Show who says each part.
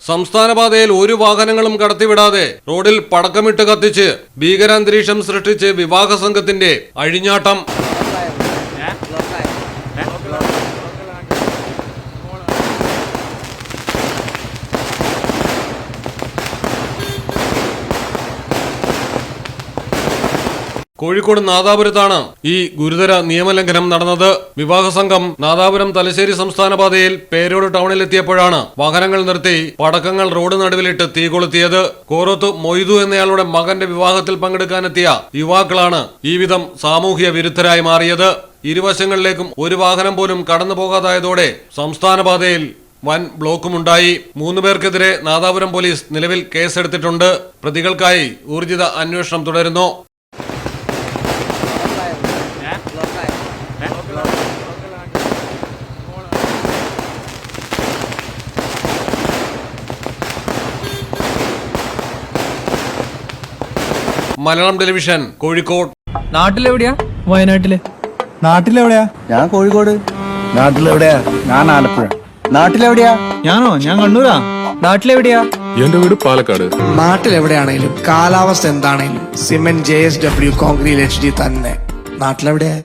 Speaker 1: സംസ്ഥാനപാതയിൽ ഒരു വാഹനങ്ങളും കടത്തിവിടാതെ റോഡിൽ പടക്കമിട്ട് കത്തിച്ച് ഭീകരാന്തരീക്ഷം സൃഷ്ടിച്ച് വിവാഹ സംഘത്തിന്റെ അഴിഞ്ഞാട്ടം. കോഴിക്കോട് നാദാപുരത്താണ് ഈ ഗുരുതര നിയമലംഘനം നടന്നത്. വിവാഹ സംഘം നാദാപുരം തലശ്ശേരി സംസ്ഥാന പാതയിൽ പേരോട് ടൗണിലെത്തിയപ്പോഴാണ് വാഹനങ്ങൾ നിർത്തി പടക്കങ്ങൾ റോഡ് നടുവിലിട്ട് തീ കൊളുത്തിയത്. കോറോത്ത് മൊയ്തു എന്നയാളുടെ മകന്റെ വിവാഹത്തിൽ പങ്കെടുക്കാനെത്തിയ യുവാക്കളാണ് ഈ വിധം സാമൂഹ്യ വിരുദ്ധരായി മാറിയത്. ഇരുവശങ്ങളിലേക്കും ഒരു വാഹനം പോലും കടന്നു പോകാതായതോടെ സംസ്ഥാന പാതയിൽ വൻ ബ്ലോക്കുമുണ്ടായി. 3 പേർക്കെതിരെ നാദാപുരം പോലീസ് നിലവിൽ കേസെടുത്തിട്ടുണ്ട്. പ്രതികൾക്കായി ഊർജിത അന്വേഷണം തുടരുന്നു. മലയാളം ടെലിവിഷൻ, കോഴിക്കോട്.
Speaker 2: നാട്ടിലെവിടെയാ? വയനാട്ടില്.
Speaker 3: നാട്ടിലെവിടെയാ? ഞാൻ കോഴിക്കോട്.
Speaker 4: നാട്ടിലെവിടെയാ? ഞാൻ ആലപ്പുഴ.
Speaker 3: നാട്ടിലെവിടെയാ?
Speaker 4: ഞാൻ കണ്ണൂരാ.
Speaker 2: നാട്ടിലെവിടെയാ?
Speaker 5: എന്റെ വീട് പാലക്കാട്.
Speaker 3: നാട്ടിലെവിടെയാണേലും കാലാവസ്ഥ എന്താണേലും സിമെന്റ് JSW കോൺക്രീറ്റ് HD തന്നെ. നാട്ടിലെവിടെയാ?